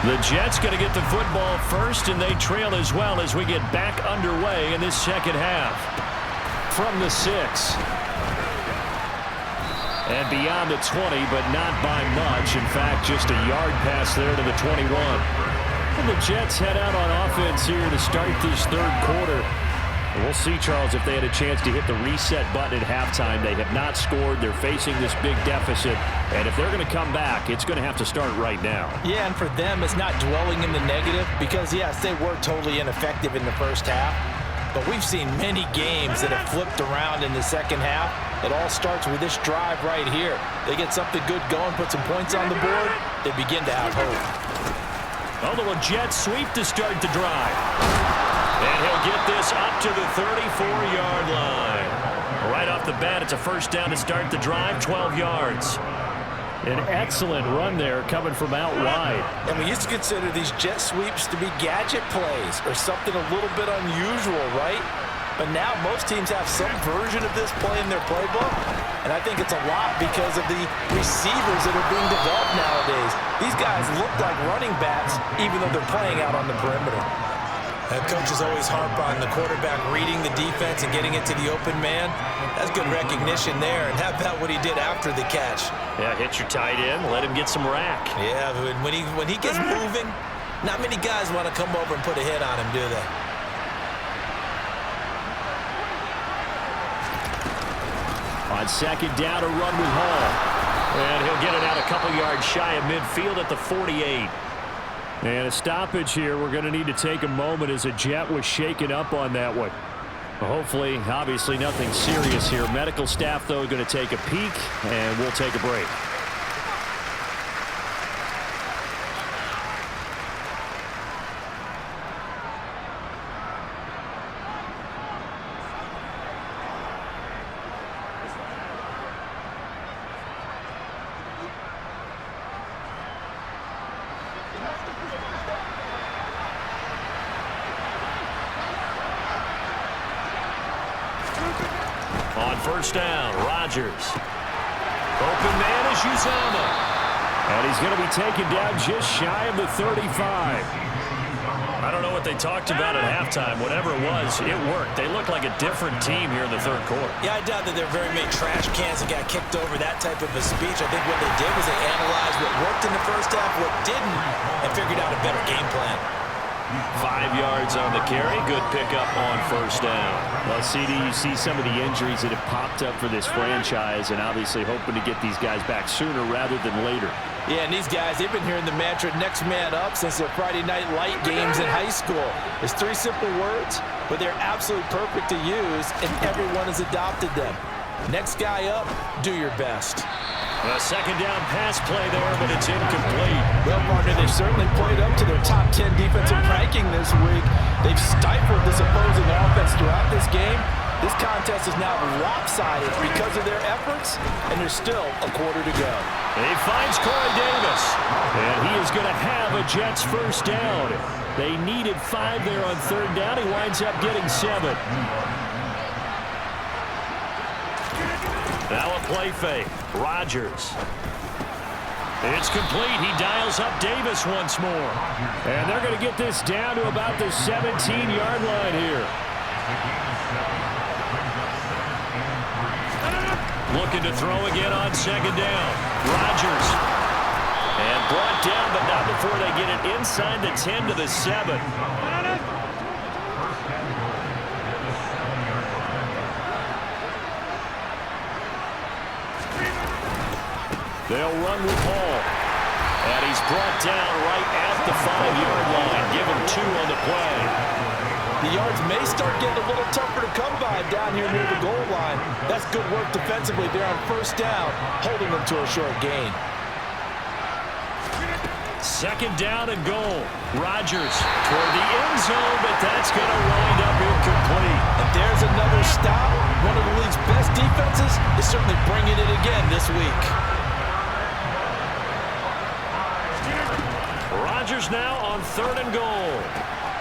The Jets going to get the football first, and they trail as well as we get back underway in this second half. From the 6. And beyond the 20, but not by much. In fact, just a yard pass there to the 21. And the Jets head out on offense here to start this third quarter. And we'll see, Charles, if they had a chance to hit the reset button at halftime. They have not scored. They're facing this big deficit. And if they're going to come back, it's going to have to start right now. Yeah, and for them, it's not dwelling in the negative because, yes, they were totally ineffective in the first half. But we've seen many games that have flipped around in the second half. It all starts with this drive right here. They get something good going, put some points on the board, they begin to have hope. A little jet sweep to start the drive. And he'll get this up to the 34-yard line. Right off the bat, it's a first down to start the drive, 12 yards. An excellent run there coming from out wide. And we used to consider these jet sweeps to be gadget plays or something a little bit unusual, right? But now most teams have some version of this play in their playbook. And I think it's a lot because of the receivers that are being developed nowadays. These guys look like running backs even though they're playing out on the perimeter. Coaches always harp on the quarterback reading the defense and getting it to the open man. That's good recognition there. And how about what he did after the catch? Yeah, hit your tight end, let him get some rack. Yeah, when he gets moving, not many guys want to come over and put a hit on him, do they? On second down, a run with Hall. And he'll get it out a couple yards shy of midfield at the 48. And a stoppage here. We're going to need to take a moment as a Jet was shaken up on that one. Hopefully, obviously nothing serious here. Medical staff, though, going to take a peek, and we'll take a break. On first down, Rodgers. Open man is Uzomah. And he's going to be taken down just shy of the 35. I don't know what they talked about at halftime. Whatever it was, it worked. They look like a different team here in the third quarter. Yeah, I doubt that there are very many trash cans that got kicked over that type of a speech. I think what they did was they analyzed what worked in the first half, what didn't, and figured out a better game plan. 5 yards on the carry. Good pickup on first down. Well, CD, you see some of the injuries that have popped up for this franchise, and obviously hoping to get these guys back sooner rather than later. Yeah, and these guys, they've been hearing the mantra next man up since their Friday night light games in high school. It's 3 simple words, but they're absolutely perfect to use, and everyone has adopted them. Next guy up, do your best. A second down pass play there, but it's incomplete. Well, partner, they've certainly played up to their top 10 defensive ranking this week. They've stifled this opposing offense throughout this game. This contest is now lopsided because of their efforts, and there's still a quarter to go. He finds Corey Davis, and he is going to have a Jets first down. They needed 5 there on third down. He winds up getting 7. Now a play fake. Rodgers. It's complete. He dials up Davis once more. And they're going to get this down to about the 17-yard line here. Looking to throw again on second down. Rodgers. And brought down, but not before they get it inside the 10 to the 7. They'll run with Hall. And he's brought down right at the 5-yard line. Give him 2 on the play. The yards may start getting a little tougher to come by down here near the goal line. That's good work defensively there on first down, holding them to a short gain. Second down and goal. Rodgers toward the end zone, but that's going to wind up incomplete. And there's another stop. One of the league's best defenses is certainly bringing it again this week. Rodgers now on third and goal.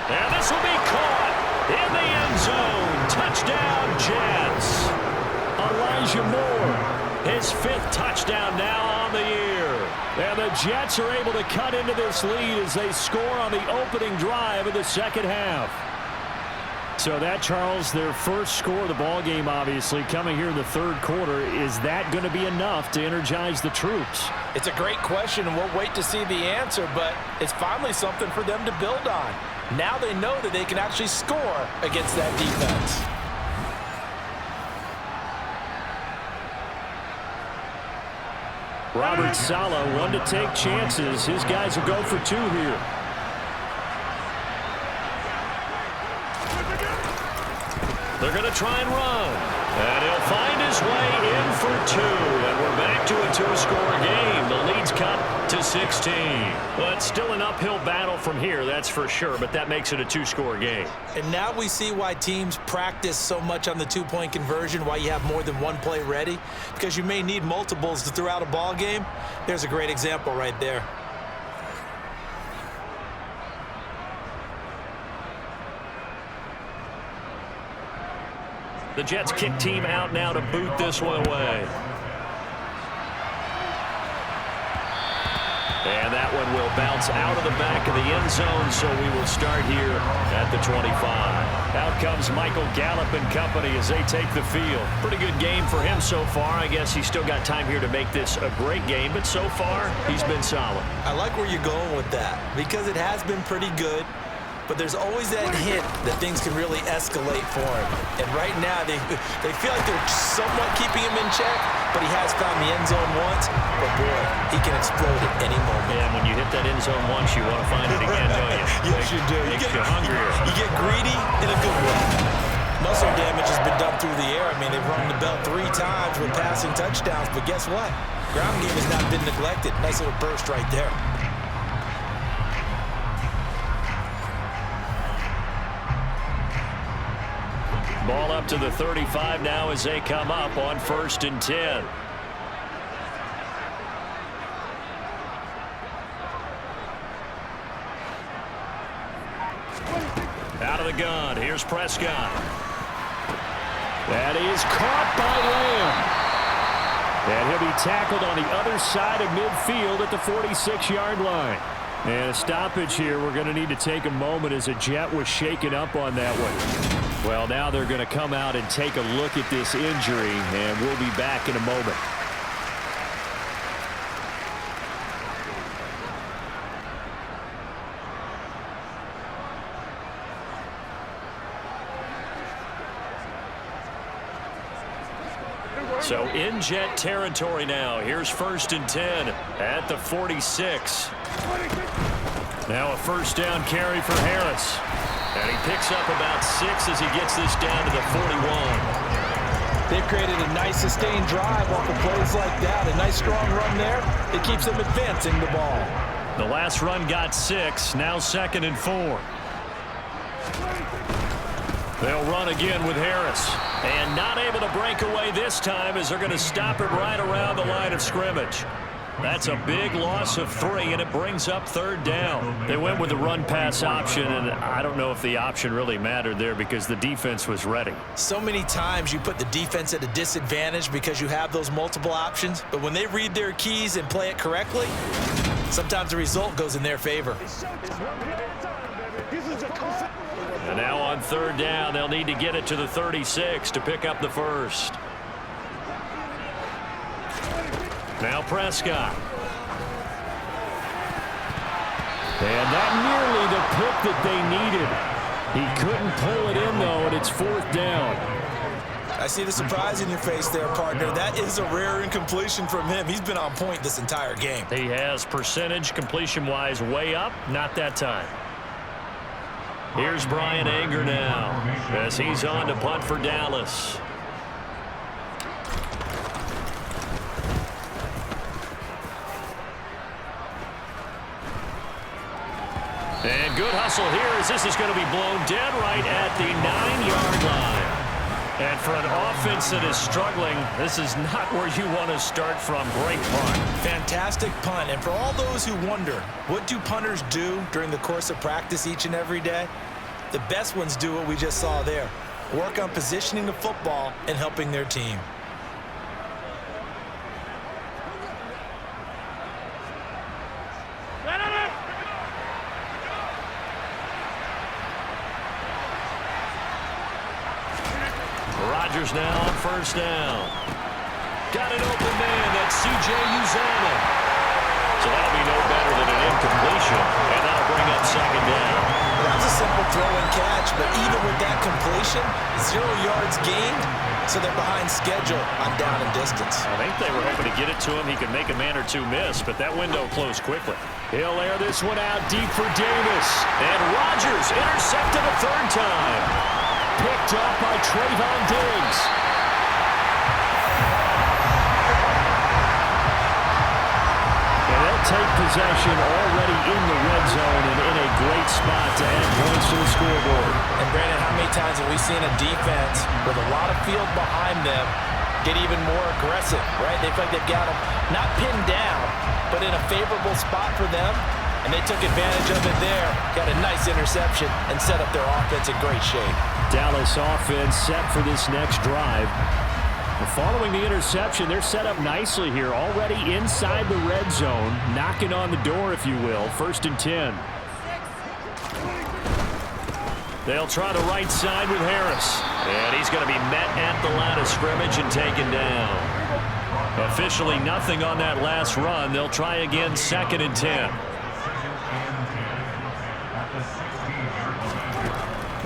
And this will be caught in the end zone. Touchdown, Jets. Elijah Moore, his 5th touchdown now on the year. And the Jets are able to cut into this lead as they score on the opening drive of the second half. So that, Charles, their first score of the ballgame, obviously, coming here in the third quarter. Is that going to be enough to energize the troops? It's a great question, and we'll wait to see the answer, but it's finally something for them to build on. Now they know that they can actually score against that defense. Robert Saleh, one to take chances. His guys will go for two here. They're going to try and run. And he'll find his way in for two. And we're back to a two-score game. The lead's cut to 16. Well, it's still an uphill battle from here, that's for sure. But that makes it a two-score game. And now we see why teams practice so much on the two-point conversion, why you have more than one play ready. Because you may need multiples to throw out a ball game. There's a great example right there. The Jets kick team out now to boot this one away. And that one will bounce out of the back of the end zone, so we will start here at the 25. Out comes Michael Gallup and company as they take the field. Pretty good game for him so far. I guess he's still got time here to make this a great game, but so far he's been solid. I like where you're going with that because it has been pretty good. But there's always that hint that things can really escalate for him. And right now, they feel like they're somewhat keeping him in check, but he has found the end zone once. But, boy, he can explode at any moment. Yeah, when you hit that end zone once, you want to find it again, don't you? Yes, you do. Makes you hungrier. You get greedy in a good way. Muscle damage has been done through the air. I mean, they've rung the bell 3 times with passing touchdowns. But guess what? Ground game has not been neglected. Nice little burst right there. Ball up to the 35 now as they come up on 1st and 10. Out of the gun. Here's Prescott. That is caught by Lamb. And he'll be tackled on the other side of midfield at the 46-yard line. And a stoppage here. We're going to need to take a moment as a Jet was shaken up on that one. Well, now they're going to come out and take a look at this injury, and we'll be back in a moment. So in Jet territory now. Here's 1st and 10 at the 46. Now a first down carry for Harris. And he picks up about 6 as he gets this down to the 41. They've created a nice sustained drive off of plays like that. A nice strong run there. It keeps them advancing the ball. The last run got 6. Now 2nd and 4. They'll run again with Harris. And not able to break away this time as they're going to stop it right around the line of scrimmage. That's a big loss of 3, and it brings up 3rd down. They went with the run-pass option, and I don't know if the option really mattered there because the defense was ready. So many times you put the defense at a disadvantage because you have those multiple options, but when they read their keys and play it correctly, sometimes the result goes in their favor. And now on 3rd down, they'll need to get it to the 36 to pick up the first. Now Prescott. And that nearly the pick that they needed. He couldn't pull it in, though, and it's 4th down. I see the surprise in your face there, partner. That is a rare incompletion from him. He's been on point this entire game. He has percentage completion-wise way up. Not that time. Here's Brian Anger now as he's on to punt for Dallas. And good hustle here as this is going to be blown dead right at the 9-yard line. And for an offense that is struggling, this is not where you want to start from. Great punt. Fantastic punt. And for all those who wonder, what do punters do during the course of practice each and every day? The best ones do what we just saw there. Work on positioning the football and helping their team. Chargers now on first down. Got an open man. That's C.J. Uzomah. So that'll be no better than an incompletion, and that'll bring up second down. That was a simple throw and catch, but even with that completion, 0 yards gained, so they're behind schedule on down and distance. I think they were hoping to get it to him. He could make a man or two miss, but that window closed quickly. He'll air this one out deep for Davis. And Rodgers intercepted a third time. Picked up by Trayvon Diggs. And they'll take possession already in the red zone and in a great spot to add points to the scoreboard. And Brandon, how many times have we seen a defense with a lot of field behind them get even more aggressive, right? They feel like they've got them not pinned down, but in a favorable spot for them, and they took advantage of it there. Got a nice interception and set up their offense in great shape. Dallas offense set for this next drive. Following the interception, they're set up nicely here, already inside the red zone, knocking on the door, if you will. 1st and 10. They'll try the right side with Harris. And he's going to be met at the line of scrimmage and taken down. Officially nothing on that last run. They'll try again 2nd and 10.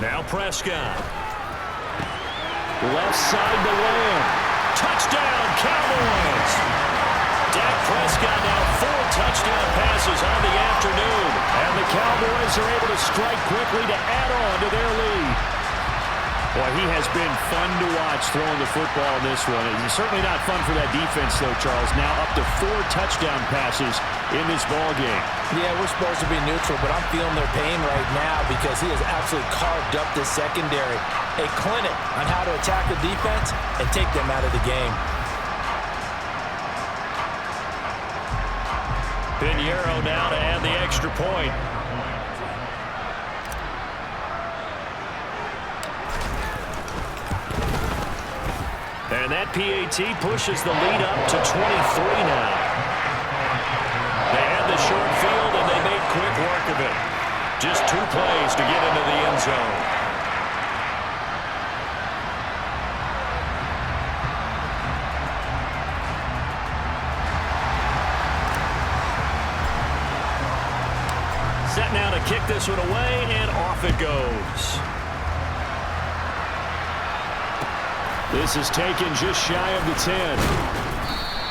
Now Prescott. Left side to Lamb. Touchdown, Cowboys! Dak Prescott now 4 touchdown passes on the afternoon. And the Cowboys are able to strike quickly to add on to their lead. Boy, he has been fun to watch throwing the football in this one. It's certainly not fun for that defense, though, Charles. Now up to 4 touchdown passes in this ball game. Yeah, we're supposed to be neutral, but I'm feeling their pain right now because he has absolutely carved up this secondary. A clinic on how to attack the defense and take them out of the game. Pinheiro now to add the extra point. And that PAT pushes the lead up to 23 now. They had the short field, and they made quick work of it. Just 2 plays to get into the end zone. Set now to kick this one away, and off it goes. This is taken just shy of the 10.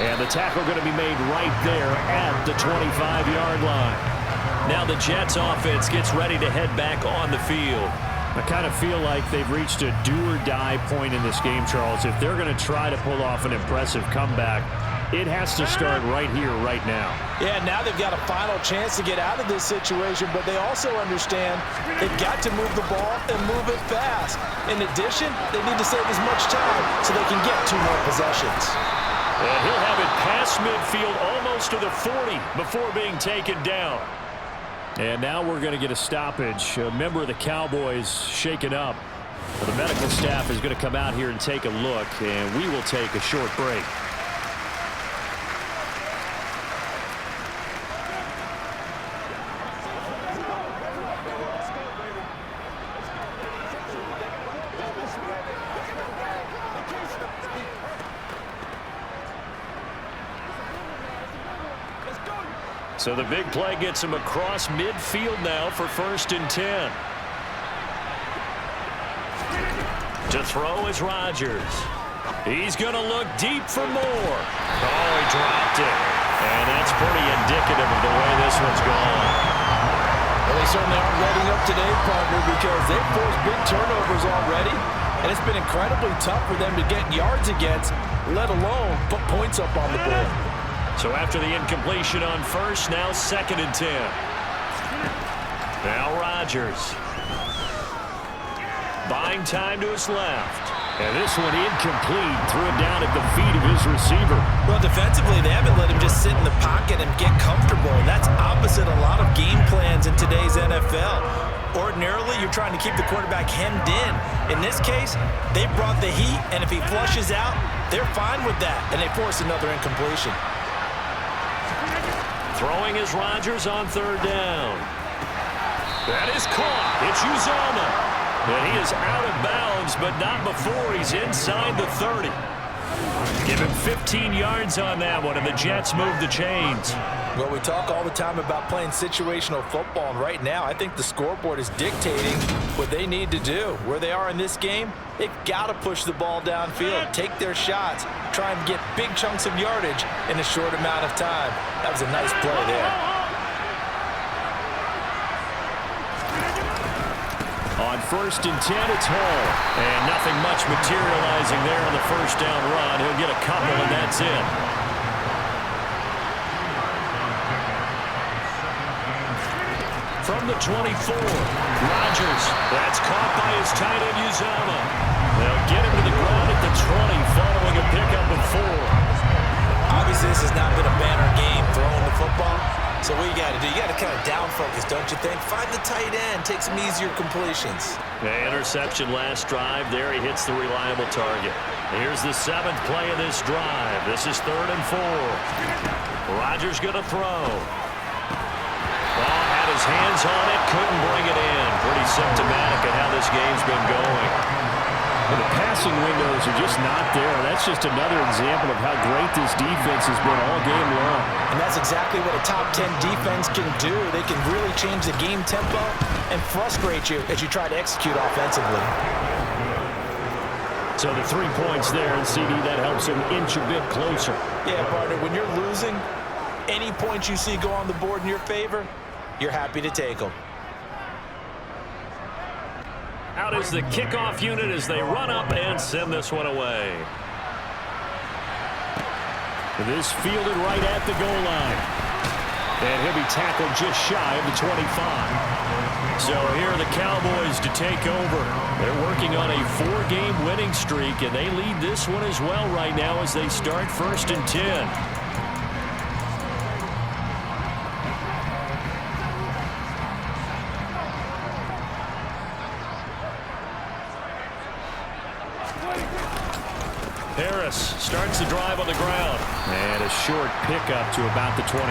And the tackle going to be made right there at the 25-yard line. Now the Jets offense gets ready to head back on the field. I kind of feel like they've reached a do-or-die point in this game, Charles. If they're going to try to pull off an impressive comeback, it has to start right here, right now. Yeah, now they've got a final chance to get out of this situation, but they also understand they've got to move the ball and move it fast. In addition, they need to save as much time so they can get 2 more possessions. And he'll have it past midfield almost to the 40 before being taken down. And now we're going to get a stoppage. A member of the Cowboys shaken up. Well, the medical staff is going to come out here and take a look, and we will take a short break. So the big play gets him across midfield now for 1st and 10. To throw is Rodgers. He's going to look deep for more. Oh, he dropped it. And that's pretty indicative of the way this one's gone. Well, they certainly aren't letting up today, partner, because they've forced big turnovers already. And it's been incredibly tough for them to get yards against, let alone put points up on the board. So after the incompletion on 1st, now 2nd and 10. Now Rodgers. Buying time to his left. And this one incomplete. Threw it down at the feet of his receiver. Well, defensively, they haven't let him just sit in the pocket and get comfortable. And that's opposite a lot of game plans in today's NFL. Ordinarily, you're trying to keep the quarterback hemmed in. In this case, they brought the heat, and if he flushes out, they're fine with that. And they force another incompletion. Throwing is Rodgers on 3rd down. That is caught. It's Uzomah. And he is out of bounds, but not before he's inside the 30. Give him 15 yards on that one, and the Jets move the chains. Well, we talk all the time about playing situational football, and right now I think the scoreboard is dictating what they need to do. Where they are in this game, they've got to push the ball downfield, take their shots, try and get big chunks of yardage in a short amount of time. That was a nice play there. On 1st and 10, it's Hall. And nothing much materializing there on the first down run. He'll get a couple, and that's it. From the 24, Rodgers. That's caught by his tight end, Uzama. They'll get him to the ground at the 20, following a pickup of 4. Obviously, this has not been a banner game throwing the football. So what you got to do, you got to kind of down focus, don't you think? Find the tight end, take some easier completions. The interception last drive. There he hits the reliable target. Here's the 7th play of this drive. This is 3rd and 4. Rodgers going to throw. Ball had his hands on it, couldn't bring it in. Pretty symptomatic of how this game's been going. Well, the passing windows are just not there. That's just another example of how great this defense has been all game long. And that's exactly what a top 10 defense can do. They can really change the game tempo and frustrate you as you try to execute offensively. So the 3 points there, and CD, that helps him inch a bit closer. Yeah, partner, when you're losing, any points you see go on the board in your favor, you're happy to take them. Out is the kickoff unit as they run up and send this one away. This fielded right at the goal line. And he'll be tackled just shy of the 25. So here are the Cowboys to take over. They're working on a 4-game winning streak, and they lead this one as well right now as they start 1st and 10. Harris starts the drive on the ground. And a short pickup to about the 25.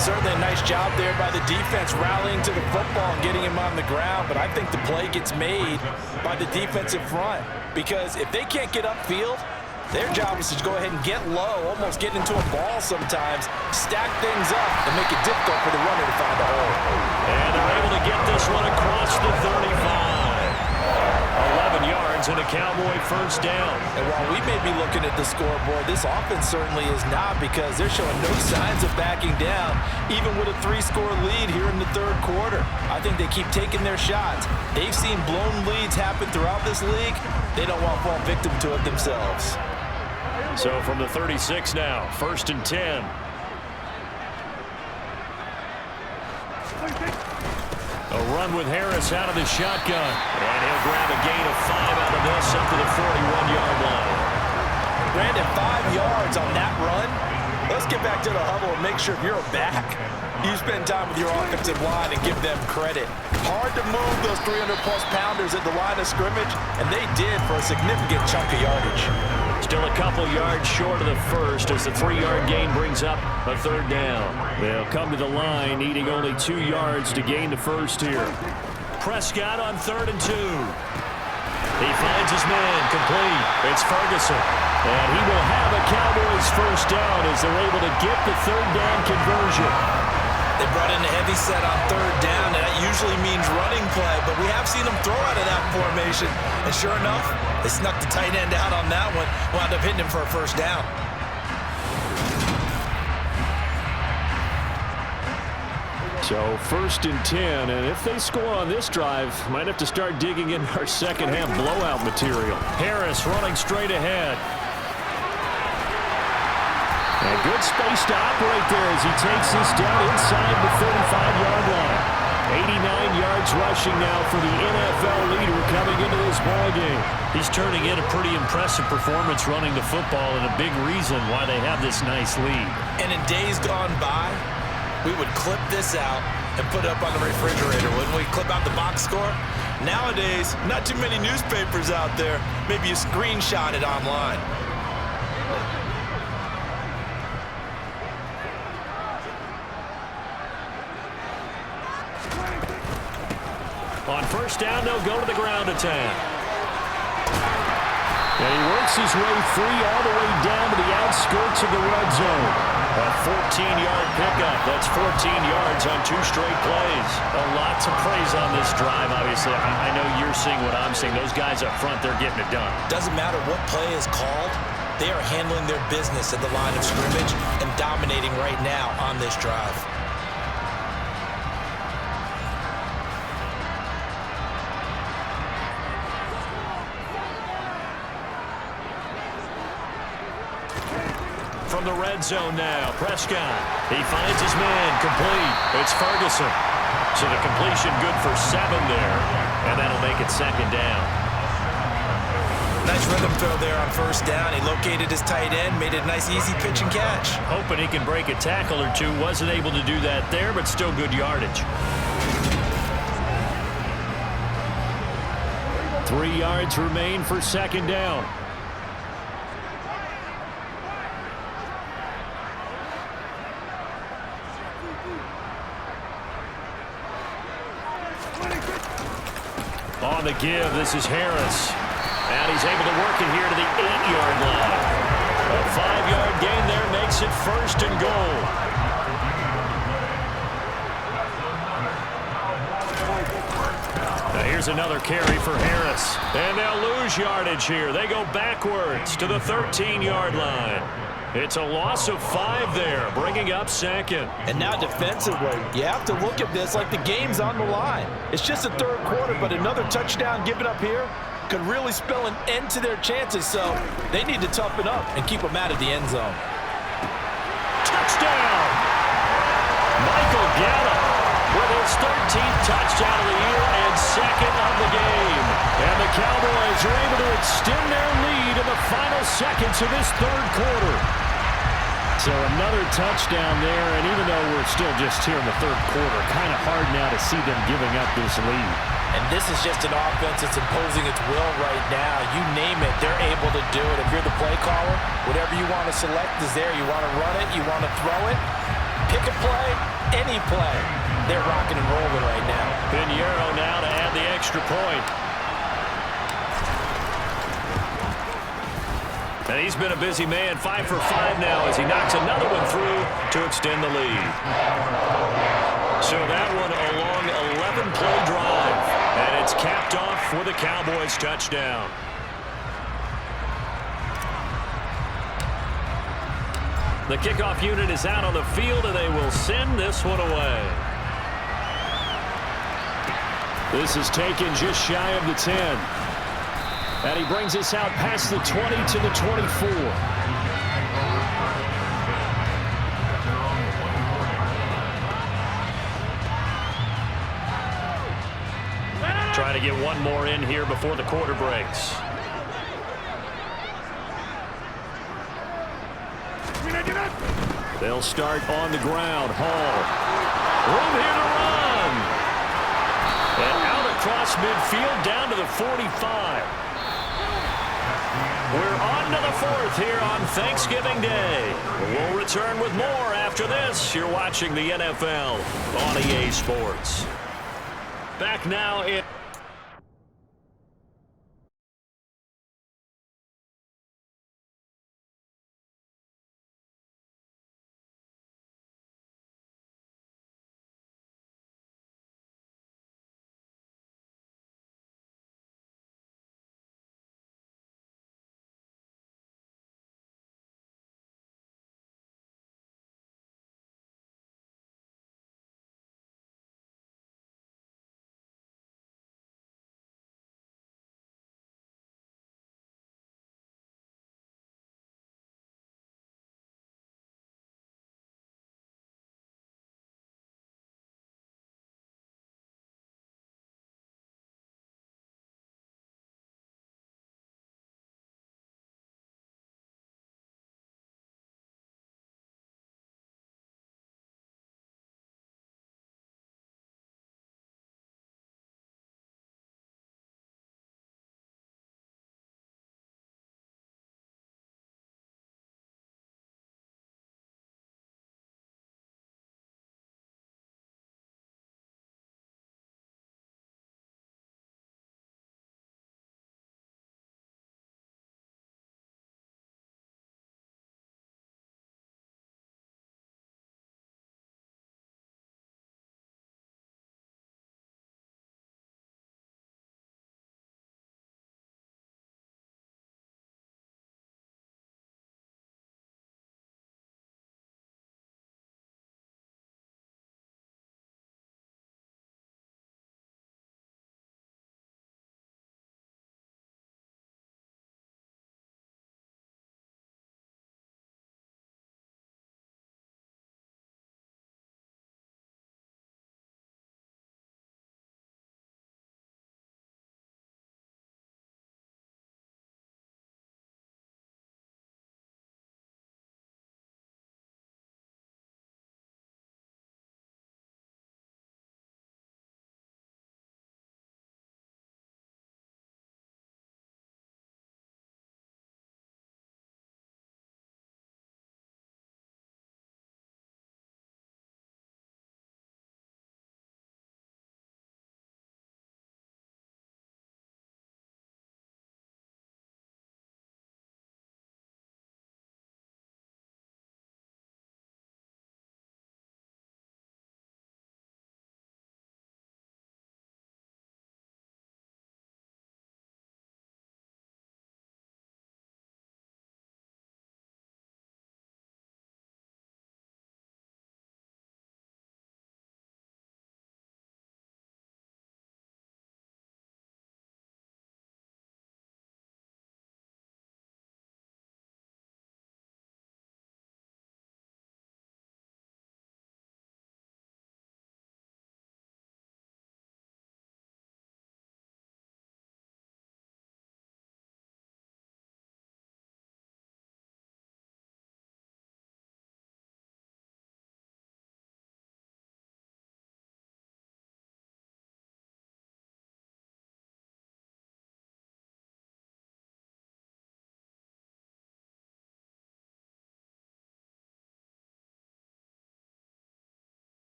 Certainly a nice job there by the defense rallying to the football and getting him on the ground. But I think the play gets made by the defensive front. Because if they can't get upfield, their job is to go ahead and get low, almost get into a ball sometimes, stack things up, and make it difficult for the runner to find a hole. And they're able to get this one across the 35. 11 yards and a Cowboy first down. And while we may be looking at the scoreboard, this offense certainly is not, because they're showing no signs of backing down, even with a 3-score lead here in the 3rd quarter. I think they keep taking their shots. They've seen blown leads happen throughout this league. They don't want to fall victim to it themselves. So from the 36 now, 1st and 10. A run with Harris out of the shotgun. And he'll grab a gain of 5 out of this up to the 41-yard line. Brandon, 5 yards on that run. Let's get back to the huddle and make sure if you're back, you spend time with your offensive line and give them credit. Hard to move those 300-plus pounders at the line of scrimmage, and they did for a significant chunk of yardage. Still a couple yards short of the first as the 3-yard gain brings up a 3rd down. They'll come to the line needing only 2 yards to gain the first here. Prescott on 3rd and 2. He finds his man complete. It's Ferguson. And he will have a Cowboys first down as they're able to get the 3rd down conversion. They brought in a heavy set on 3rd down, and that usually means running play, but we have seen them throw out of that formation. And sure enough, they snuck the tight end out on that one, wound up hitting him for a first down. So 1st and 10, and if they score on this drive, might have to start digging in our second-half blowout material. Harris running straight ahead. And good space to operate there as he takes this down inside the 35-yard line. 89 yards rushing now for the NFL leader coming into this ballgame. He's turning in a pretty impressive performance running the football, and a big reason why they have this nice lead. And in days gone by, we would clip this out and put it up on the refrigerator, wouldn't we? Clip out the box score. Nowadays, not too many newspapers out there. Maybe you screenshot it online. On first down, they'll go to the ground attack. And he works his way free all the way down to the outskirts of the red zone. A 14-yard pickup. That's 14 yards on 2 straight plays. A lot to praise on this drive, obviously. I know you're seeing what I'm seeing. Those guys up front, they're getting it done. Doesn't matter what play is called. They are handling their business at the line of scrimmage and dominating right now on this drive. From the red zone now, Prescott. He finds his man, complete. It's Ferguson. So the completion good for 7 there, and that'll make it second down. Nice rhythm throw there on first down. He located his tight end, made it a nice easy pitch and catch. Hoping he can break a tackle or two. Wasn't able to do that there, but still good yardage. 3 yards remain for second down. On the give, this is Harris. And he's able to work it here to the 8-yard line. A 5-yard gain there makes it first and goal. Now here's another carry for Harris. And they'll lose yardage here. They go backwards to the 13-yard line. It's a loss of 5 there, bringing up second. And now defensively, you have to look at this like the game's on the line. It's just the third quarter, but another touchdown given up here could really spell an end to their chances, so they need to toughen up and keep them out of the end zone. Touchdown! Michael Gallup with his 13th touchdown of the year and second of the game. And the Cowboys are able to extend their lead in the final seconds of this third quarter. So another touchdown there, and even though we're still just here in the third quarter, kind of hard now to see them giving up this lead. And this is just an offense that's imposing its will right now. You name it, they're able to do it. If you're the play caller, whatever you want to select is there. You want to run it, you want to throw it, pick a play, any play. They're rocking and rolling right now. Pinheiro now to add the extra point. And he's been a busy man, 5 for 5 now as he knocks another one through to extend the lead. So that one a long 11-play drive, and it's capped off with a Cowboys touchdown. The kickoff unit is out on the field, and they will send this one away. This is taken just shy of the 10. And he brings us out past the 20 to the 24. Trying to get one more in here before the quarter breaks. They'll start on the ground. Hall. Room here to run. And out across midfield down to the 45. We're on to the 4th here on Thanksgiving Day. We'll return with more after this. You're watching the NFL on EA Sports. Back now in...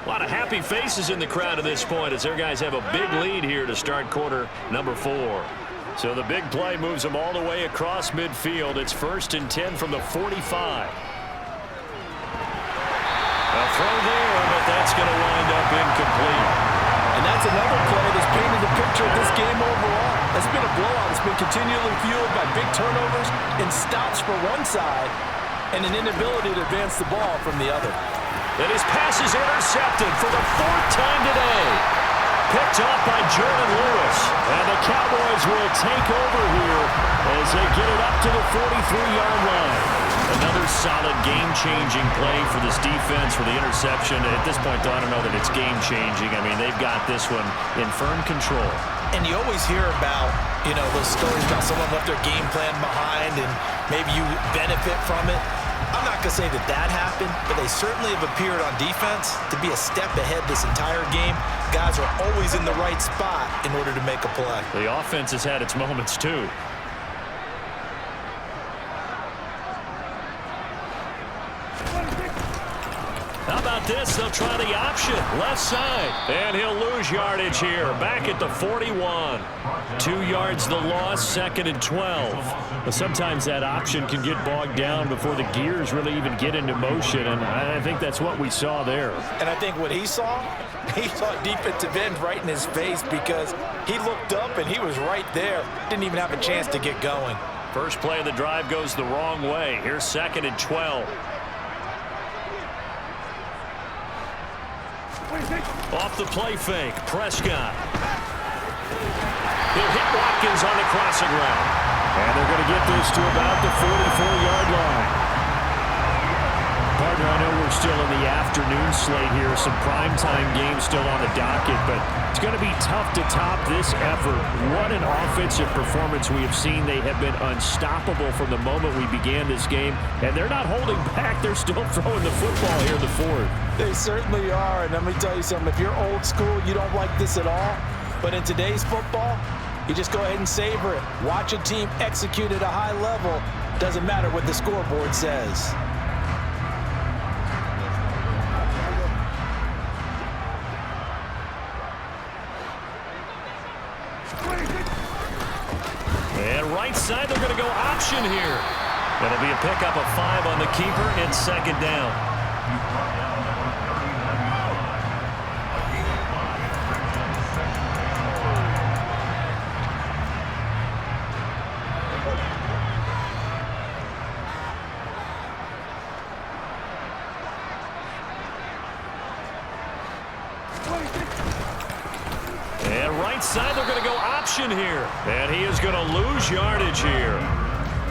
A lot of happy faces in the crowd at this point as their guys have a big lead here to start quarter number 4. So the big play moves them all the way across midfield. It's 1st and 10 from the 45. A throw there, but that's going to wind up incomplete. And that's another play that's painted the picture of this game overall. It's been a blowout. It's been continually fueled by big turnovers and stops for one side and an inability to advance the ball from the other. And his pass is intercepted for the 4th time today. Picked off by Jordan Lewis. And the Cowboys will take over here as they get it up to the 43-yard line. Another solid game-changing play for this defense for the interception. At this point, I don't know that it's game-changing. I mean, they've got this one in firm control. And you always hear about, those stories about someone left their game plan behind and maybe you benefit from it. I'm not going to say that happened, but they certainly have appeared on defense to be a step ahead this entire game. Guys are always in the right spot in order to make a play. The offense has had its moments, too. How about this? They'll try the option. Left side. And he'll lose yardage here. Back at the 41. 2 yards the loss, 2nd and 12. But sometimes that option can get bogged down before the gears really even get into motion, and I think that's what we saw there. And I think what he saw defensive end right in his face because he looked up and he was right there. Didn't even have a chance to get going. First play of the drive goes the wrong way. Here's 2nd and 12. Off the play fake, Prescott. He'll hit Watkins on the crossing route. And they're going to get this to about the 44-yard line. Partner, I know we're still in the afternoon slate here. Some primetime games still on the docket, but it's going to be tough to top this effort. What an offensive performance we have seen. They have been unstoppable from the moment we began this game, and they're not holding back. They're still throwing the football here in the 4th. They certainly are, and let me tell you something. If you're old school, you don't like this at all. But in today's football, you just go ahead and savor it. Watch a team execute at a high level. Doesn't matter what the scoreboard says. And right side, they're going to go option here. It'll be a pickup of 5 on the keeper and 2nd down. And right side, they're going to go option here. And he is going to lose yardage here.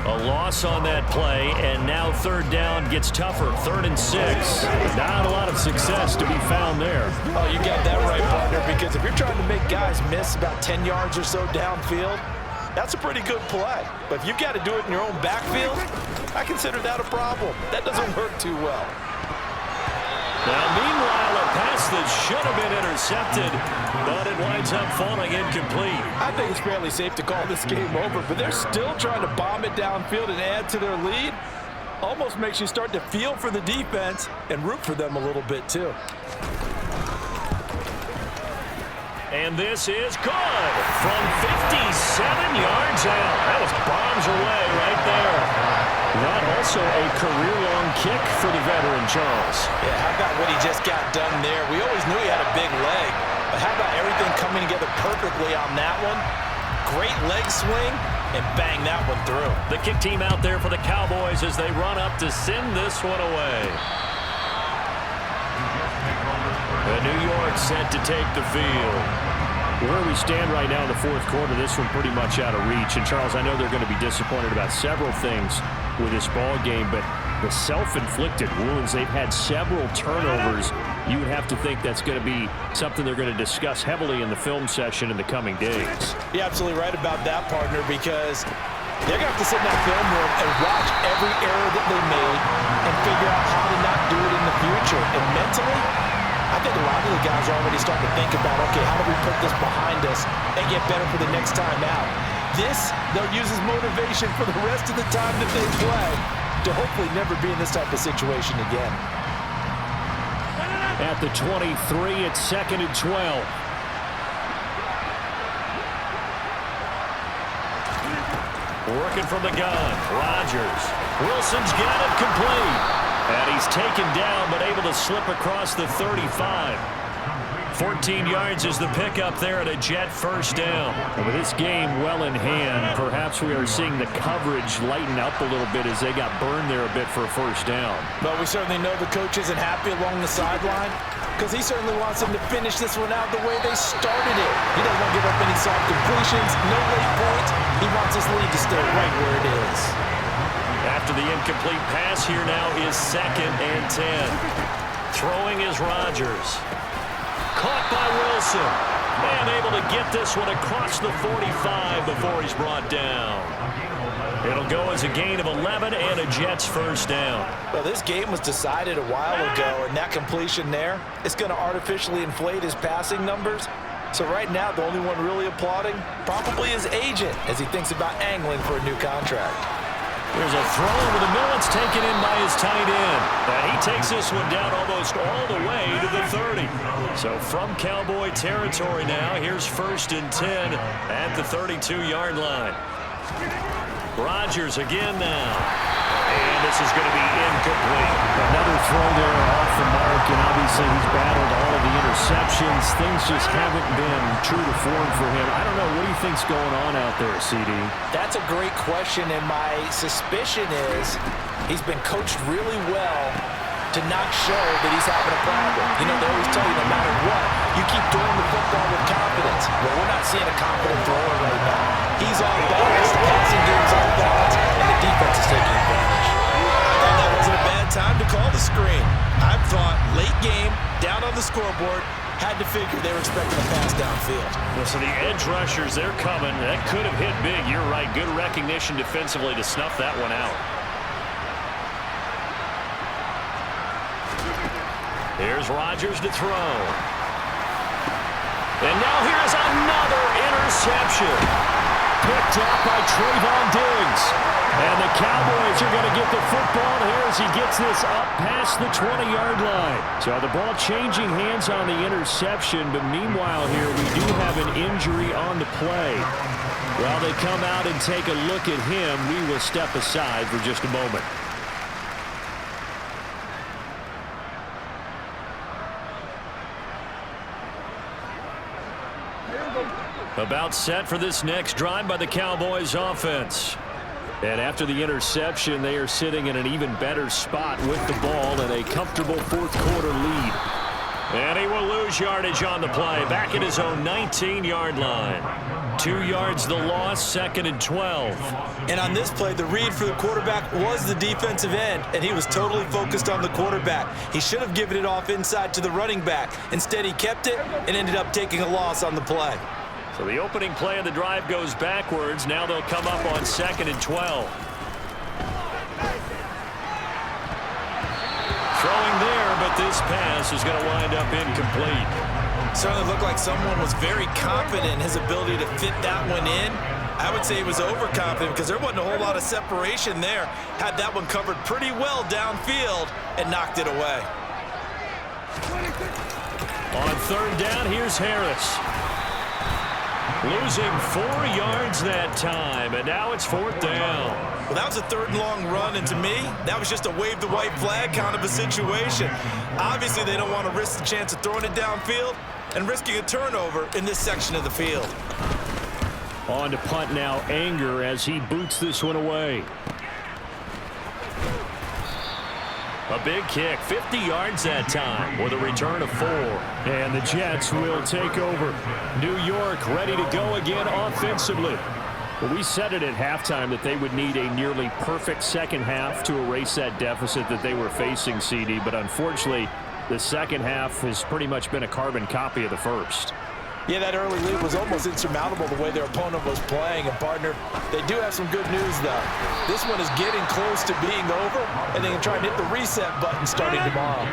A loss on that play, and now 3rd down gets tougher. 3rd and 6. Not a lot of success to be found there. Oh, you got that right, partner, because if you're trying to make guys miss about 10 yards or so downfield, that's a pretty good play. But if you've got to do it in your own backfield, I consider that a problem. That doesn't work too well. Now, meanwhile, a pass that should have been intercepted, but it winds up falling incomplete. I think it's fairly safe to call this game over, but they're still trying to bomb it downfield and add to their lead. Almost makes you start to feel for the defense and root for them a little bit, too. And this is good from 57 yards out. That was bombs away right there. That also a career-long kick for the veteran, Charles. Yeah, how about what he just got done there? We always knew he had a big leg, but how about everything coming together perfectly on that one? Great leg swing, and bang that one through. The kick team out there for the Cowboys as they run up to send this one away. The New York set to take the field. Where we stand right now in the 4th quarter, this one pretty much out of reach. And, Charles, I know they're going to be disappointed about several things with this ball game, but the self-inflicted wounds, they've had several turnovers. You would have to think that's going to be something they're going to discuss heavily in the film session in the coming days. You're absolutely right about that, partner, because they're going to have to sit in that film room and watch every error that they made and figure out how to not do it in the future. And mentally, I think a lot of the guys are already starting to think about, okay, how do we put this behind us and get better for the next time out? This, they'll use as motivation for the rest of the time that they play to hopefully never be in this type of situation again. at the 23. It's 2nd and 12. Working from the gun. Rodgers. Wilson's got it complete. And he's taken down, but able to slip across the 35. 14 yards is the pickup there at a Jet first down. And with this game well in hand, perhaps we are seeing the coverage lighten up a little bit as they got burned there a bit for a first down. But we certainly know the coach isn't happy along the sideline because he certainly wants them to finish this one out the way they started it. He doesn't want to give up any soft completions, no late points. He wants his lead to stay right where it is. After the incomplete pass, here now is 2nd and 10. Throwing is Rodgers. Caught by Wilson. And able to get this one across the 45 before he's brought down. It'll go as a gain of 11 and a Jets first down. Well, this game was decided a while ago, and that completion there is going to artificially inflate his passing numbers. So right now, the only one really applauding probably his agent as he thinks about angling for a new contract. There's a throw over the middle. It's taken in by his tight end. And he takes this one down almost all the way to the 30. So from Cowboy territory now, here's 1st and 10 at the 32-yard line. Rodgers again now. And this is going to be incomplete. Another throw there off the mark, and obviously he's battled all of the interceptions. Things just haven't been true to form for him. I don't know. What do you think's going on out there, CD? That's a great question, and my suspicion is he's been coached really well to not show that he's having a problem. You know, they always tell you no matter what, you keep throwing the football with confidence. Well, we're not seeing a confident thrower right now. He's off balance, the passing game's off balance, and the defense is taking advantage. I thought that wasn't a bad time to call the screen. I thought late game, down on the scoreboard, had to figure they were expecting a pass downfield. So the edge rushers, they're coming. That could have hit big. You're right. Good recognition defensively to snuff that one out. Here's Rodgers to throw. And now here's another interception. Picked up by Trayvon Diggs. And the Cowboys are going to get the football here as he gets this up past the 20-yard line. So the ball changing hands on the interception, but meanwhile here we do have an injury on the play. While they come out and take a look at him, we will step aside for just a moment. About set for this next drive by the Cowboys offense. And after the interception, they are sitting in an even better spot with the ball and a comfortable fourth-quarter lead. And he will lose yardage on the play, back at his own 19-yard line. 2 yards the loss, 2nd and 12. And on this play, the read for the quarterback was the defensive end, and he was totally focused on the quarterback. He should have given it off inside to the running back. Instead, he kept it and ended up taking a loss on the play. So the opening play of the drive goes backwards. Now they'll come up on 2nd and 12. Throwing there, but this pass is going to wind up incomplete. Certainly looked like someone was very confident in his ability to fit that one in. I would say he was overconfident because there wasn't a whole lot of separation there. Had that one covered pretty well downfield and knocked it away. On 3rd down, here's Harris. Losing 4 yards that time, and now it's 4th down. Well, that was a 3rd and long run, and to me, that was just a wave the white flag kind of a situation. Obviously, they don't want to risk the chance of throwing it downfield and risking a turnover in this section of the field. On to punt now, Anger, as he boots this one away. A big kick, 50 yards that time with a return of 4. And the Jets will take over. New York ready to go again offensively. Well, we said it at halftime that they would need a nearly perfect second half to erase that deficit that they were facing, CD. But unfortunately, the second half has pretty much been a carbon copy of the first. Yeah, that early lead was almost insurmountable the way their opponent was playing. And, partner, they do have some good news, though. This one is getting close to being over, and they can try and hit the reset button starting tomorrow.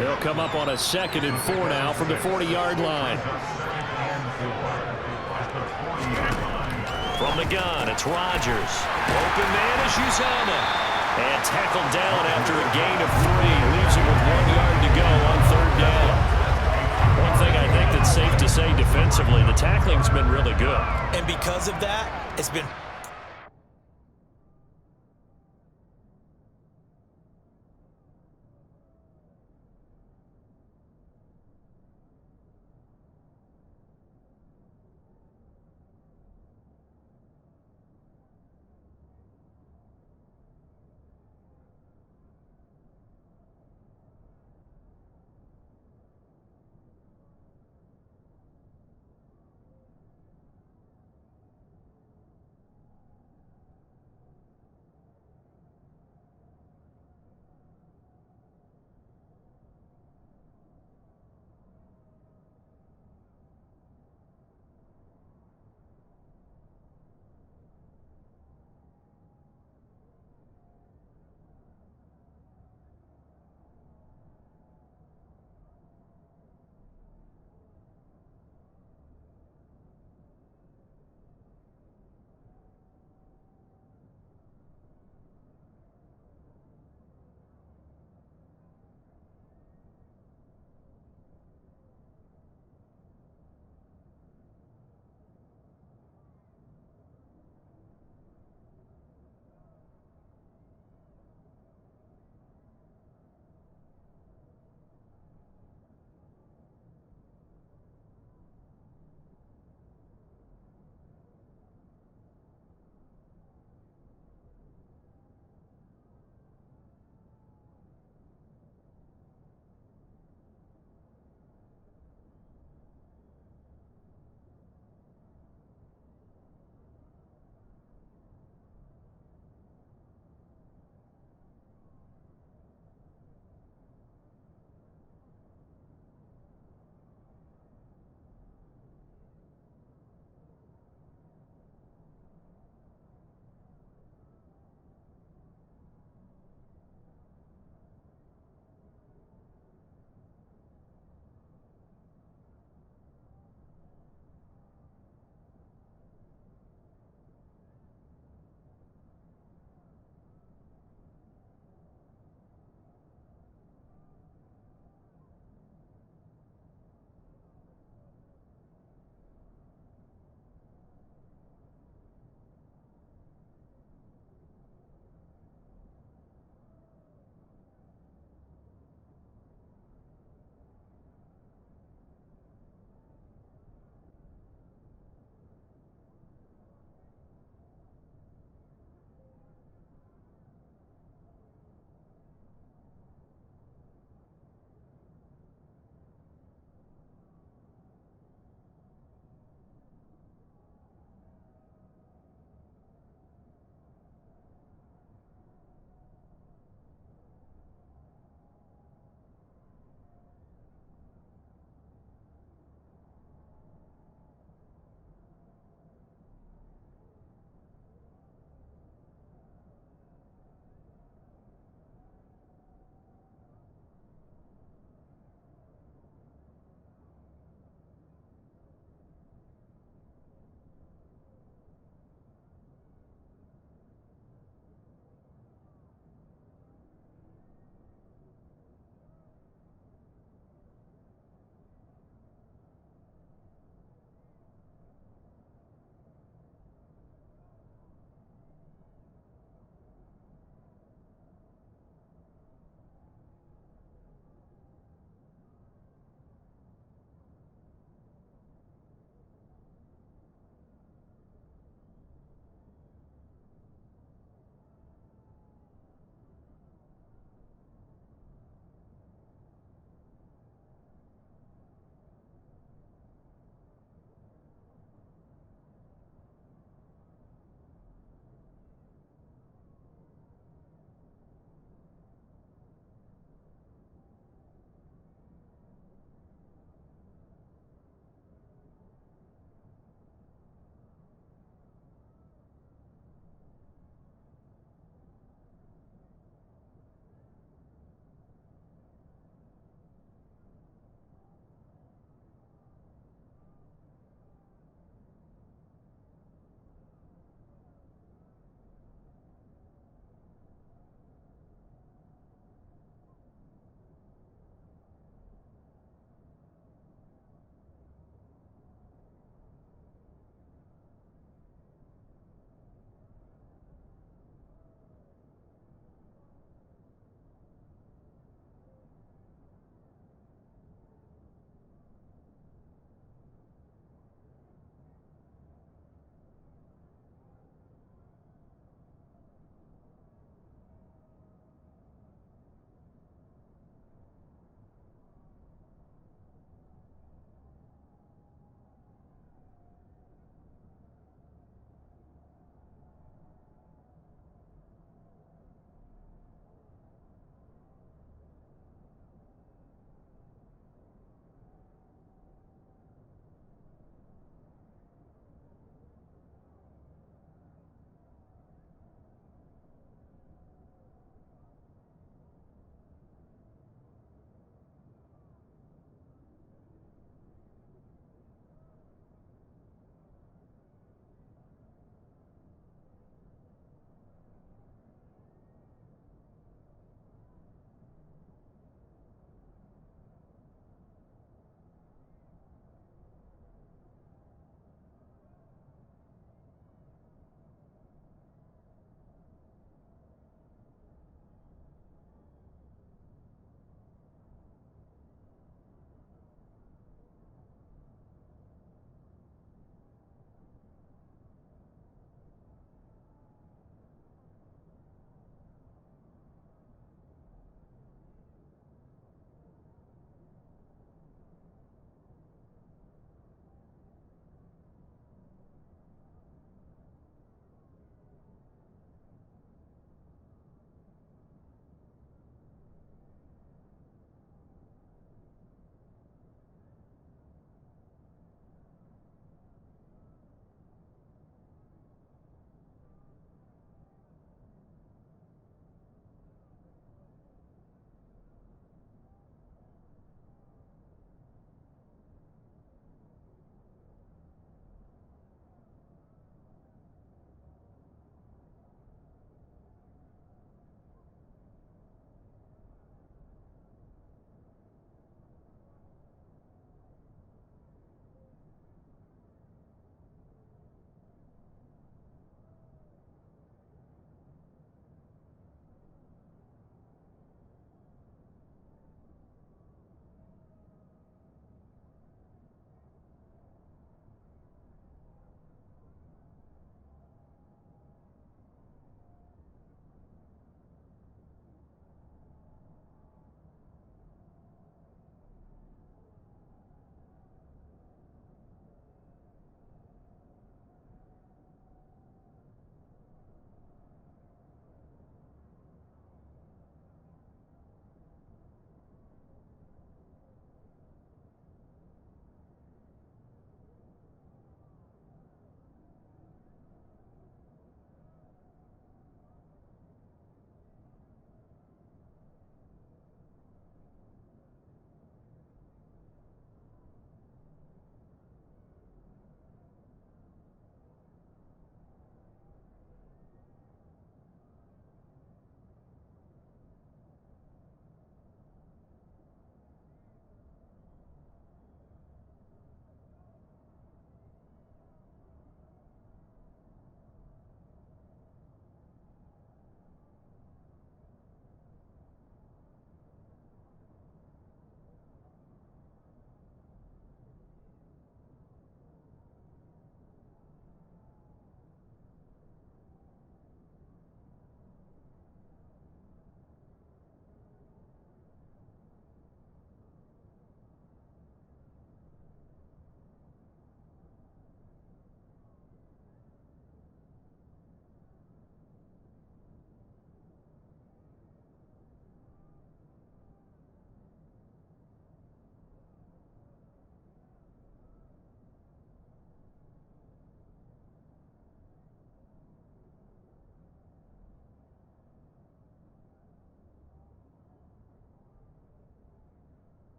They'll come up on a 2nd and 4 now from the 40-yard line. From the gun, it's Rodgers. Open man is Uzomah. And tackled down after a gain of 3. Leaves him with 1 yard to go on 3rd because of that, it's been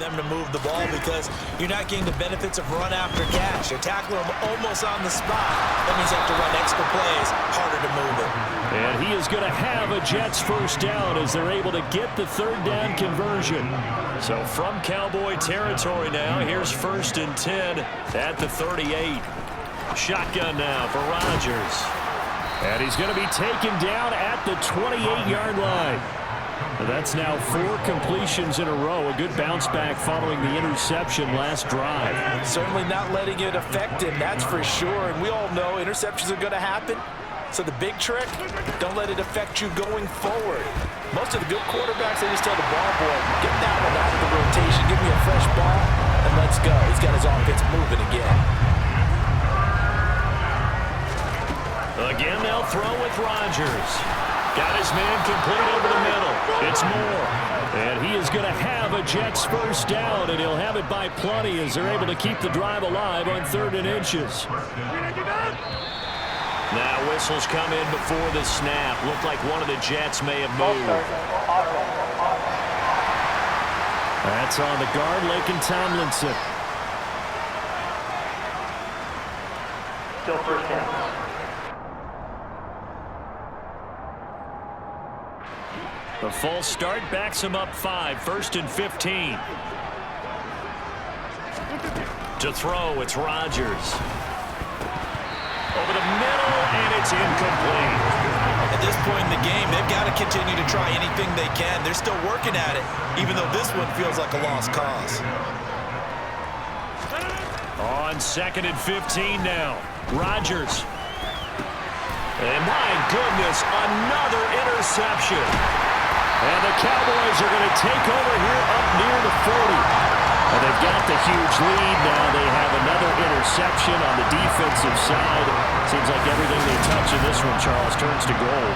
them to move the ball because you're not getting the benefits of run after catch. You're tackling them almost on the spot. That means you have to run extra plays, harder to move it. And he is going to have a Jets first down as they're able to get the third down conversion. So from Cowboy territory now, here's 1st and 10 at the 38. Shotgun now for Rodgers. And he's going to be taken down at the 28-yard line. That's now 4 completions in a row. A good bounce back following the interception last drive. Certainly not letting it affect him, that's for sure. And we all know interceptions are going to happen. So the big trick, don't let it affect you going forward. Most of the good quarterbacks, they just tell the ball boy, get that one out of the rotation, give me a fresh ball, and let's go. He's got his offense moving again. Again, they'll throw with Rodgers. Got his man complete over the middle. It's Moore. And he is going to have a Jets first down, and he'll have it by plenty as they're able to keep the drive alive on 3rd and inches. Now whistles come in before the snap. Looked like one of the Jets may have moved. That's on the guard, Laken Tomlinson. Still first down. The false start backs him up 5. 1st and 15. To throw, it's Rodgers. Over the middle, and it's incomplete. At this point in the game, they've got to continue to try anything they can. They're still working at it, even though this one feels like a lost cause. On 2nd and 15 now. Rodgers. And my goodness, another interception. And the Cowboys are going to take over here up near the 40. And they've got the huge lead. Now they have another interception on the defensive side. Seems like everything they touch in this one, Charles, turns to gold.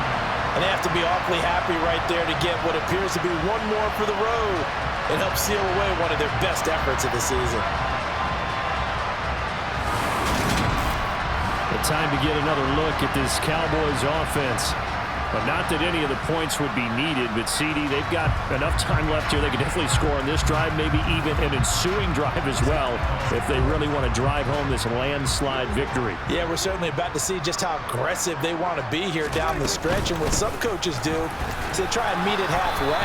And they have to be awfully happy right there to get what appears to be one more for the road. It helps seal away one of their best efforts of the season. The time to get another look at this Cowboys offense. But not that any of the points would be needed, but CD, they've got enough time left here. They can definitely score on this drive, maybe even an ensuing drive as well, if they really want to drive home this landslide victory. Yeah, we're certainly about to see just how aggressive they want to be here down the stretch. And what some coaches do is they try and meet it halfway,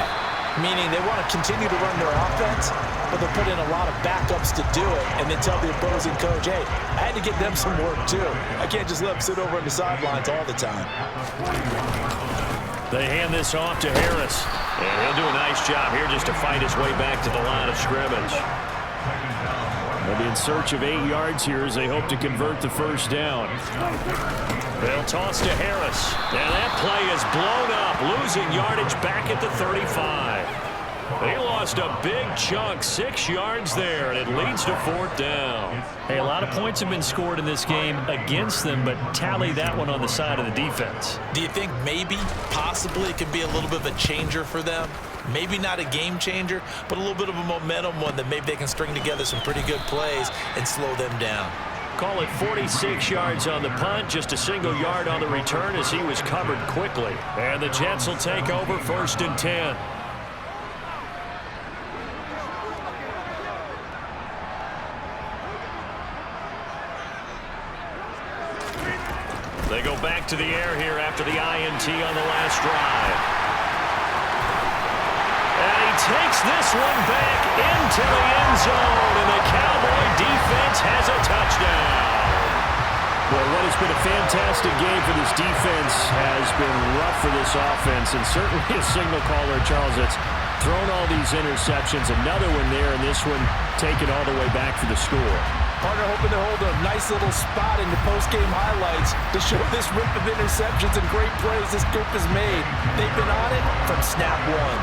meaning they want to continue to run their offense, but they'll put in a lot of backups to do it and then tell the opposing coach, hey, I had to get them some work too. I can't just let them sit over on the sidelines all the time. They hand this off to Harris. And he'll do a nice job here just to fight his way back to the line of scrimmage. They'll be in search of 8 yards here as they hope to convert the first down. They'll toss to Harris. And that play is blown up, losing yardage back at the 35. They lost a big chunk, 6 yards there, and it leads to 4th down. Hey, a lot of points have been scored in this game against them, but tally that one on the side of the defense. Do you think maybe, possibly, it could be a little bit of a changer for them? Maybe not a game changer, but a little bit of a momentum one that maybe they can string together some pretty good plays and slow them down. Call it 46 yards on the punt, just a single yard on the return as he was covered quickly. And the Jets will take over 1st and 10. They go back to the air here after the INT on the last drive. And he takes this one back into the end zone, and the Cowboy defense has a touchdown. Well, what has been a fantastic game for this defense has been rough for this offense, and certainly a signal caller, Charles, that's thrown all these interceptions. Another one there, and this one taken all the way back for the score. Partner hoping to hold a nice little spot in the post-game highlights to show this rip of interceptions and great plays this group has made. They've been on it from snap one.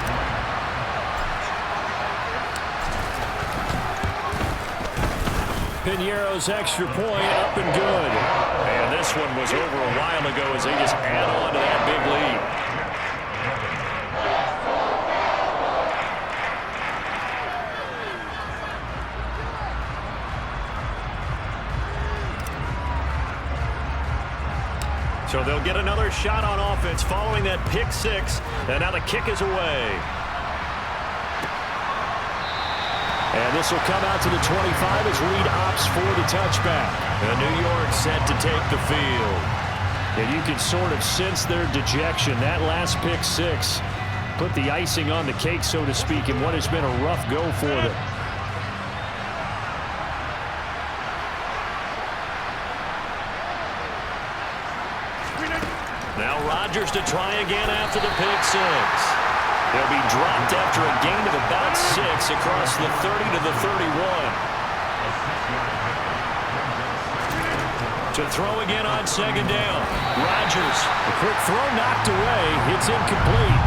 Piñeiro's extra point up and good. And this one was over a while ago as they just add on to that big lead. So they'll get another shot on offense following that pick six. And now the kick is away. This will come out to the 25 as Reed opts for the touchback. And New York set to take the field. And you can sort of sense their dejection. That last pick six put the icing on the cake, so to speak, in what has been a rough go for them. Now Rodgers to try again after the pick six. He'll be dropped after a gain of about 6 across the 30 to the 31. To throw again on second down. Rodgers, a quick throw knocked away. It's incomplete.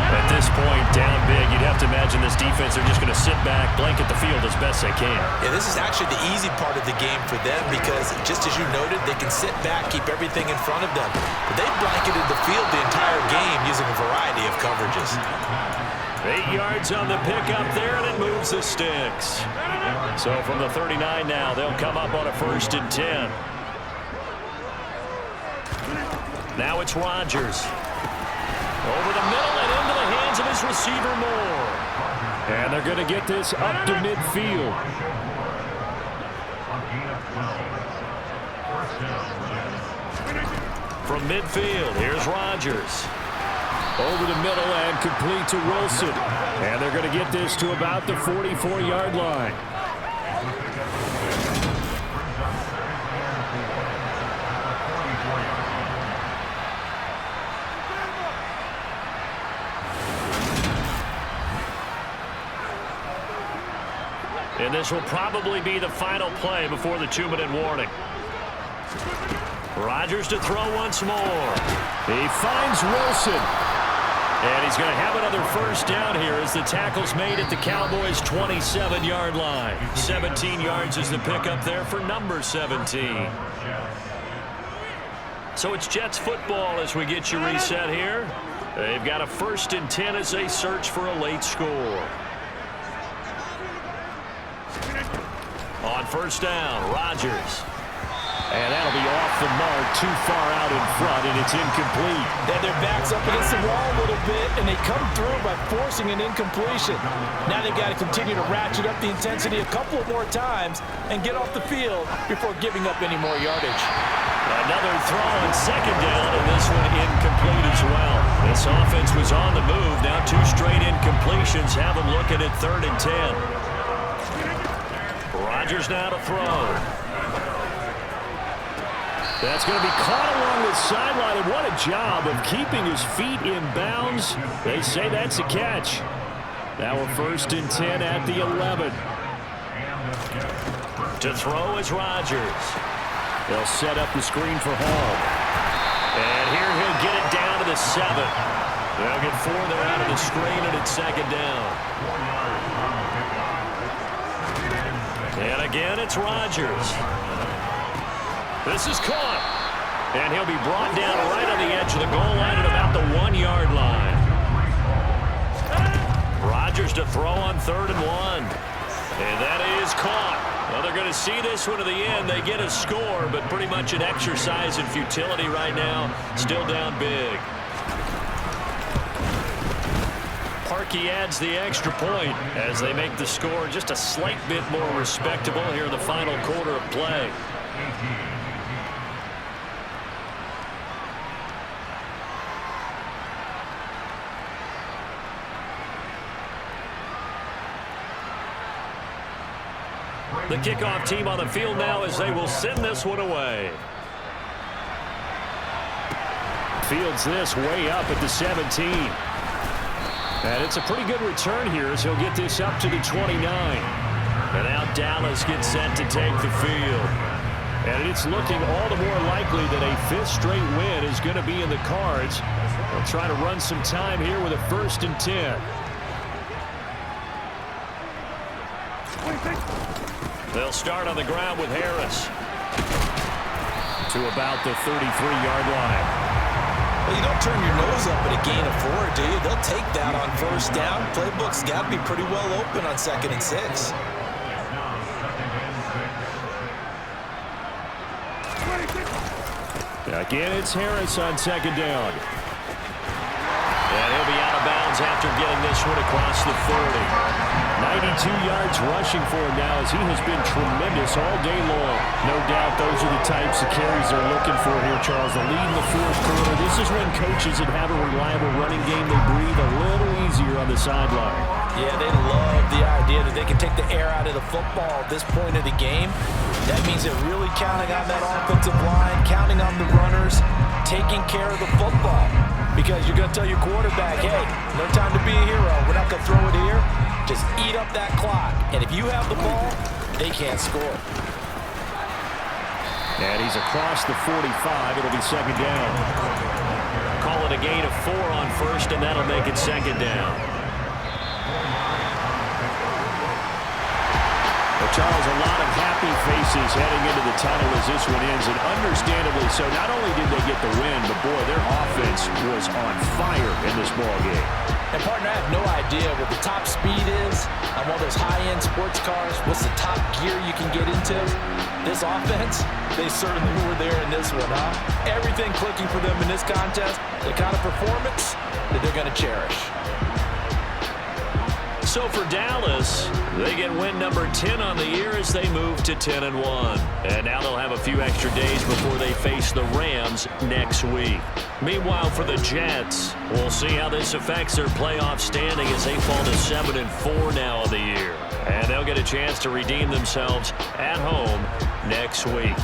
At this point, down big, you'd have to imagine this defense are just going to sit back, blanket the field as best they can. Yeah, this is actually the easy part of the game for them because, just as you noted, they can sit back, keep everything in front of them. But they blanketed the field the entire game using a variety of coverages. 8 yards on the pickup there, and it moves the sticks. So from the 39 now, they'll come up on a 1st and 10. Now it's Rodgers. Over the middle and into the hands of his receiver Moore. And they're going to get this up to midfield. From midfield, here's Rodgers. Over the middle and complete to Wilson. And they're going to get this to about the 44-yard line. And this will probably be the final play before the 2-minute warning. Rodgers to throw once more. He finds Wilson. And he's going to have another 1st down here as the tackle's made at the Cowboys' 27-yard line. 17 yards is the pickup there for number 17. So it's Jets football as we get you reset here. They've got a 1st and 10 as they search for a late score. On 1st down, Rodgers. And that'll be off the mark, too far out in front, and it's incomplete. Then their back's up against the wall a little bit, and they come through by forcing an incompletion. Now they've got to continue to ratchet up the intensity a couple of more times and get off the field before giving up any more yardage. Another throw on 2nd down, and this one incomplete as well. This offense was on the move. Now 2 straight incompletions have them looking at 3rd and 10. Rodgers now to throw. That's going to be caught along the sideline, and what a job of keeping his feet in bounds. They say that's a catch. Now a 1st and 10 at the 11. To throw is Rodgers. They'll set up the screen for Hall. And here he'll get it down to the 7. They'll get 4 there out of the screen, and it's 2nd down. And again, it's Rodgers. This is caught. And he'll be brought down right on the edge of the goal line at about the 1-yard line. Rodgers to throw on 3rd and 1. And that is caught. Well, they're going to see this one to the end. They get a score, but pretty much an exercise in futility right now. Still down big. Parkey adds the extra point as they make the score just a slight bit more respectable here in the final quarter of play. The kickoff team on the field now as they will send this one away. Fields this way up at the 17. And it's a pretty good return here as he'll get this up to the 29. And now Dallas gets set to take the field. And it's looking all the more likely that a 5th straight win is going to be in the cards. They'll try to run some time here with a 1st and 10. They'll start on the ground with Harris. To about the 33-yard line. Well, you don't turn your nose up at a gain of 4, do you? They'll take that on 1st down. Playbook's got to be pretty well open on 2nd and 6. Again, it's Harris on 2nd down. And he'll be out of bounds after getting this one across the 30. 92 yards rushing for him now as he has been tremendous all day long. No doubt those are the types of carries they're looking for here, Charles. The lead in the fourth quarter. This is when coaches that have a reliable running game, they breathe a little easier on the sideline. Yeah, they love the idea that they can take the air out of the football at this point of the game. That means they're really counting on that offensive line, counting on the runners, taking care of the football. Because you're going to tell your quarterback, hey, no time to be a hero. We're not going to throw it here. Just eat up that clock. And if you have the ball, they can't score. And he's across the 45. It'll be second down. Call it a gain of 4 on first, and that'll make it second down. Well, Charles, a lot of happy faces heading into the tunnel as this one ends, and understandably so. Not only did they get the win, but, boy, their offense was on fire in this ballgame. And, partner, I have no idea what the top speed is on one of those high-end sports cars. What's the top gear you can get into? This offense, they certainly were there in this one, huh? Everything clicking for them in this contest, the kind of performance that they're going to cherish. So for Dallas, they get win number 10 on the year as they move to 10-1. And now they'll have a few extra days before they face the Rams next week. Meanwhile, for the Jets, we'll see how this affects their playoff standing as they fall to 7-4 now on the year. And they'll get a chance to redeem themselves at home next week.